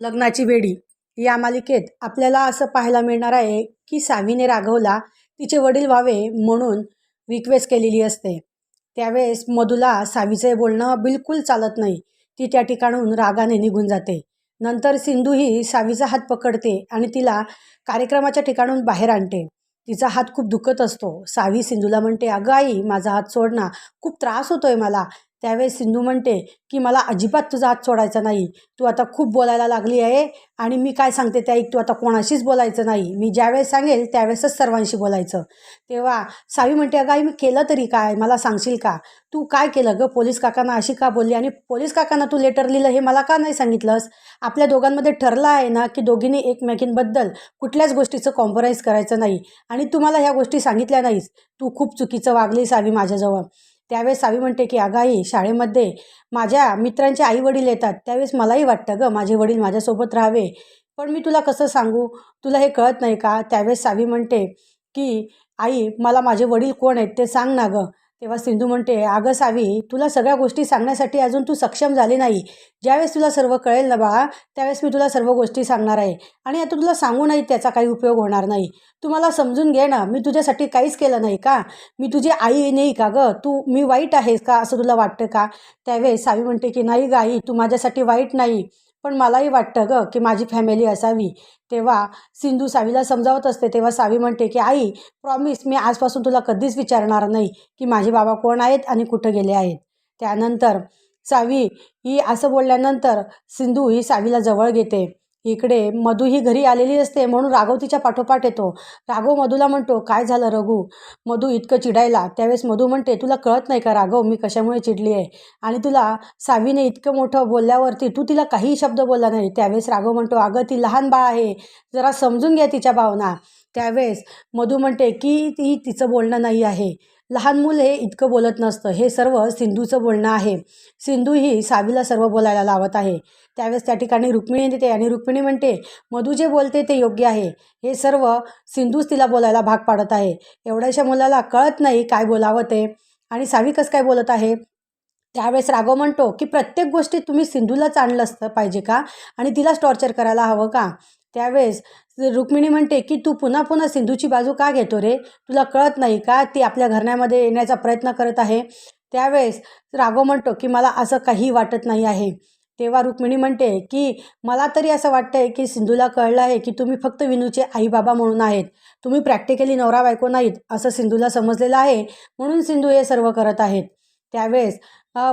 लग्नाची बेडी या मालिकेत आपल्याला असं पाहायला मिळणार आहे की सावीने राघवला तिचे वडील व्हावे म्हणून रिक्वेस्ट केलेली असते. त्यावेळेस मधुला सावीचे बोलणं बिलकुल चालत नाही. ती त्या ठिकाणून रागाने निघून जाते. नंतर सिंधू ही सावीचा हात पकडते आणि तिला कार्यक्रमाच्या ठिकाणून बाहेर आणते. तिचा हात खूप दुखत असतो. सावी सिंधूला म्हणते, अगं आई, माझा हात सोड ना, खूप त्रास होतोय मला. त्यावेळेस सिंधू म्हणते की मला अजिबात तुझा हात सोडायचा नाही. तू आता खूप बोलायला लागली आहे आणि मी काय सांगते ते ऐक. तू आता कोणाशीच बोलायचं नाही. मी ज्यावेळेस सांगेल त्यावेळेसच सर्वांशी बोलायचं. तेव्हा सावी म्हणते, अगं आई, मी केलं तरी काय, मला सांगशील का? तू काय केलं गं? पोलीस काकांना अशी का बोलली? आणि पोलीस काकांना तू लेटर लिहिलं हे मला का नाही सांगितलंस? आपल्या दोघांमध्ये ठरलं आहे ना की दोघींनी एकमेकींबद्दल कुठल्याच गोष्टीचं कॉम्प्रोमाइज करायचं नाही. आणि तू मला ह्या गोष्टी सांगितल्या नाहीस. तू खूप चुकीचं वागली सावी माझ्याजवळ. त्यावेळेस सावी म्हणते की अगं आई, शाळेमध्ये माझ्या मित्रांचे आई वडील येतात त्यावेळेस मलाही वाटतं गं माझे वडील माझ्यासोबत राहावे. पण मी तुला कसं सांगू? तुला हे कळत नाही का? त्यावेळेस सावी म्हणते की आई, मला माझे वडील कोण आहेत ते सांग ना गं. तेव्हा सिंधू म्हणते, अगं सावी, तुला सगळ्या गोष्टी सांगण्यासाठी अजून तू सक्षम झाली नाही. ज्यावेळेस तुला सर्व कळेल ना बाळा, त्यावेळेस मी तुला सर्व गोष्टी सांगणार आहे. आणि आता तुला सांगू नाही त्याचा काही उपयोग होणार नाही. तू मला समजून घे ना, मी तुझ्यासाठी काहीच केलं नाही का? मी तुझी आई नाही का गं? मी वाईट आहेस का असं तुला वाटतं का? त्यावेळेस सावी म्हणते की नाही गं आई, तू माझ्यासाठी वाईट नाही. पण मलाही वाटतं गं की माझी फॅमिली असावी. तेव्हा सिंधू सावीला समजावत असते. तेव्हा सावी म्हणते की आई, प्रॉमिस, मी आजपासून तुला कधीच विचारणार नाही की माझे बाबा कोण आहेत आणि कुठं गेले आहेत. त्यानंतर सावी ही असं बोलल्यानंतर सिंधू ही सावीला जवळ घेते. इकडे मधू ही घरी आलेली असते म्हणून राघव तिच्या पाठोपाठ येतो. राघव मधूला म्हणतो, काय झालं रघु? मधू इतकं चिडायला. त्यावेळेस मधू म्हणते, तुला कळत नाही का राघव, मी कशामुळे चिडली आहे? आणि तुला सावीने इतकं मोठं बोलल्यावरती तू तिला काही शब्द बोलला नाही. त्यावेळेस राघव म्हणतो, अगं ती लहान बाळ आहे, जरा समजून घ्या तिच्या भावना. त्यावेळेस मधू म्हणते की ती तिचं बोलणं नाही आहे. लहान मूल हे इतकं बोलत नसतं. हे सर्व सिंधूचं बोलणं आहे. सिंधू ही सावीला सर्व बोलायला लावत आहे. त्यावेळेस त्या ठिकाणी रुक्मिणी येते आणि रुक्मिणी म्हणते, मधू जे बोलते ते योग्य आहे. हे सर्व सिंधूच तिला बोलायला भाग पाडत आहे. एवढ्याशा मुलाला कळत नाही काय बोलावं ते. आणि सावी कसं काय बोलत आहे? त्यावेळेस राघव म्हणतो की प्रत्येक गोष्टीत तुम्ही सिंधूलाच आणलं असतं पाहिजे का? आणि तिलाच टॉर्चर करायला हवं का? त्यावेळेस रुक्मिणी म्हणते की तू पुन्हा पुन्हा सिंधूची बाजू का घेतो रे? तुला कळत नाही का ती आपल्या घराण्यामध्ये येण्याचा प्रयत्न करत आहे? त्यावेळेस राघव म्हणतो की मला असं काही वाटत नाही आहे. तेव्हा रुक्मिणी म्हणते की मला तरी असं वाटतंय की सिंधूला कळलं आहे की तुम्ही फक्त विनूचे आई बाबा म्हणून आहेत. तुम्ही प्रॅक्टिकली नवरा बायको नाहीत असं सिंधूला समजलेलं आहे, म्हणून सिंधू हे सर्व करत आहेत. त्यावेळेस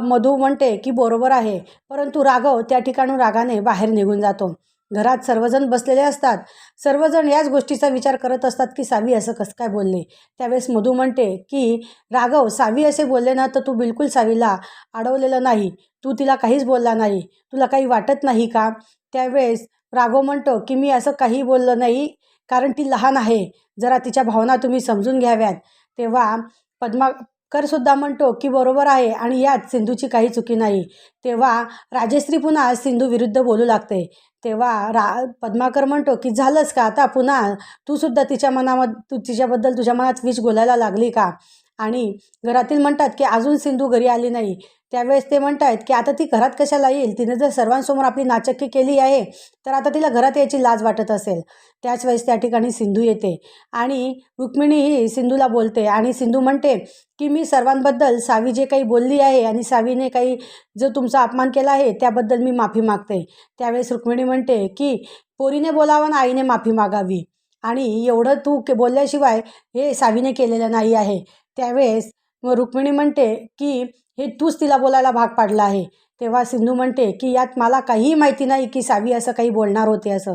मधू म्हणते की बरोबर आहे. परंतु राघव त्या ठिकाणून रागाने बाहेर निघून जातो. घरात सर्वजण बसलेले असतात. सर्वजण याच गोष्टीचा विचार करत असतात की सावी असं कसं काय बोलले. त्यावेळेस मधू म्हणते की राघव, सावी असे बोलले ना तर तू बिलकुल सावीला अडवलेलं नाही. तू तिला काहीच बोलला नाही. तुला काही वाटत नाही का? त्यावेळेस राघव म्हणतो की मी असं काही बोललो नाही, कारण ती लहान आहे. जरा तिच्या भावना तुम्ही समजून घ्याव्यात. तेव्हा पद्माकरसुद्धा म्हणतो की बरोबर आहे आणि यात सिंधूची काही चुकी नाही. तेव्हा राजश्री पुन्हा सिंधू विरुद्ध बोलू लागते. तेव्हा पद्माकर म्हणतो की झालंच का आता पुन्हा? तू सुद्धा तू तिच्याबद्दल तुझ्या मनात विष घोलायला लागली का? आणि घरातील म्हणतात की अजून सिंधू घरी आली नाही. त्यावेळेस ते म्हणतात की आता ती घरात कशाला येईल? तिने जर सर्वांसमोर आपली नाचक्की केली आहे तर आता तिला घरात यायची लाज वाटत असेल. त्याच वेळेस त्या ठिकाणी सिंधू येते आणि रुक्मिणी ही सिंधूला बोलते आणि सिंधू म्हणते की मी सर्वांबद्दल सावी जे काही बोलली आहे आणि सावीने काही जो तुमचा अपमान केला आहे त्याबद्दल मी माफी मागते. त्यावेळेस रुक्मिणी म्हणते की पोरीने बोलावं ना आईने माफी मागावी, आणि एवढं तू बोलल्याशिवाय हे सावीने केलेलं नाही आहे. त्यावेळेस मग रुक्मिणी म्हणते की हे तूच तिला बोलायला भाग पाडला आहे. तेव्हा सिंधू म्हणते की यात मला काहीही माहिती नाही की सावी असं काही बोलणार होते असं.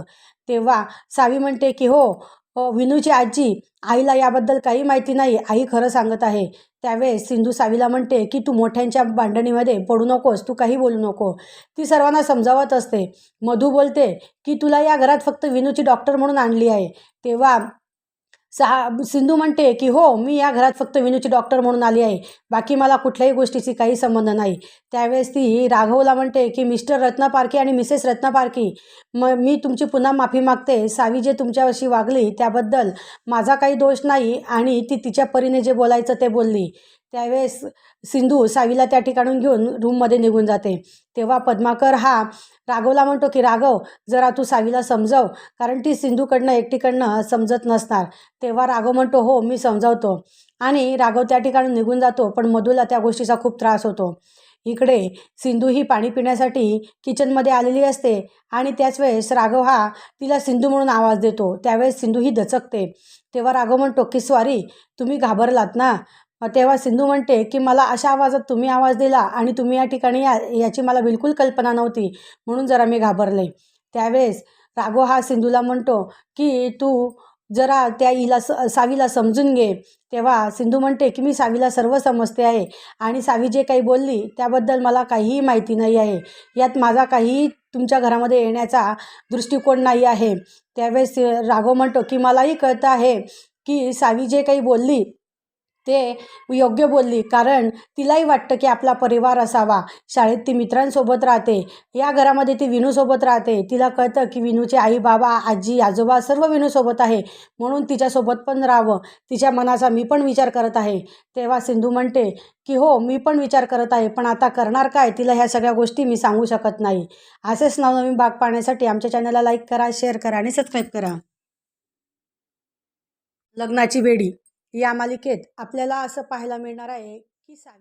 तेव्हा सावी म्हणते की हो, विनूची आजी, आईला याबद्दल काही माहिती नाही, आई खरं सांगत आहे. त्यावेळेस सिंधू सावीला म्हणते की तू मोठ्यांच्या भांडणीमध्ये पडू नकोस, तू काही बोलू नको. ती सर्वांना समजावत असते. मधू बोलते की तुला या घरात फक्त विनूची डॉक्टर म्हणून आणली आहे. तेव्हा सिंधू म्हणते की हो, मी या घरात फक्त विनूची डॉक्टर म्हणून आली आहे, बाकी मला कुठल्याही गोष्टीची काही संबंध नाही. त्यावेळेस ती राघवला म्हणते की मिस्टर रत्नापारखी आणि मिसेस रत्नापारखी, मी तुमची पुन्हा माफी मागते. सावी जे तुमच्याशी वागली त्याबद्दल माझा काही दोष नाही आणि ती तिच्या परीने जे बोलायचं ते बोलली. त्यावेळेस सिंधू सावीला त्या ठिकाणून घेऊन रूममध्ये निघून जाते. तेव्हा पद्माकर हा राघवला म्हणतो की राघव, जरा तू सावीला समजाव, कारण ती सिंधूकडनं एकटीकडनं समजत नसणार. तेव्हा राघव म्हणतो हो मी समजावतो, आणि राघव त्या ठिकाणून निघून जातो. पण मधूला त्या गोष्टीचा खूप त्रास होतो. इकडे सिंधू ही पाणी पिण्यासाठी किचनमध्ये आलेली असते, आणि त्याच वेळेस राघव हा तिला सिंधू म्हणून आवाज देतो. त्यावेळेस सिंधू ही दचकते. तेव्हा राघव म्हणतो की सॉरी, तुम्ही घाबरलात ना. तेव्हा सिंधू म्हणते की मला अशा आवाजात तुम्ही आवाज दिला आणि तुम्ही या ठिकाणी याची मला बिलकुल कल्पना नव्हती, म्हणून जरा मी घाबरले. त्यावेळेस राघव हा सिंधूला म्हणतो की तू जरा त्या सावीला समजून घे. तेव्हा सिंधू म्हणते की मी सावीला सर्व समजते आहे, आणि सावी जे काही बोलली त्याबद्दल मला काहीही माहिती नाही आहे. यात माझा काहीही तुमच्या घरामध्ये येण्याचा दृष्टिकोन नाही आहे. त्यावेळेस राघव म्हणतो की मलाही कळतं आहे की सावी जे काही बोलली ते योग्य बोलली, कारण तिलाही वाटतं की आपला परिवार असावा. शाळेत ती मित्रांसोबत राहते, या घरामध्ये ती विनूसोबत राहते. तिला कळतं की विनूचे आई बाबा, आजी आजोबा सर्व विनूसोबत आहे, म्हणून तिच्यासोबत पण राहावं. तिच्या मनाचा मी पण विचार करत आहे. तेव्हा सिंधू म्हणते की हो मी पण विचार करत आहे, पण आता करणार काय, तिला ह्या सगळ्या गोष्टी मी सांगू शकत नाही. असेच नवनवीन भाग पाहण्यासाठी आमच्या चॅनलला लाईक करा, शेअर करा आणि सबस्क्राईब करा. लग्नाची बेडी या मालिकेत आपल्याला असं पाहायला मिळणार आहे की सावी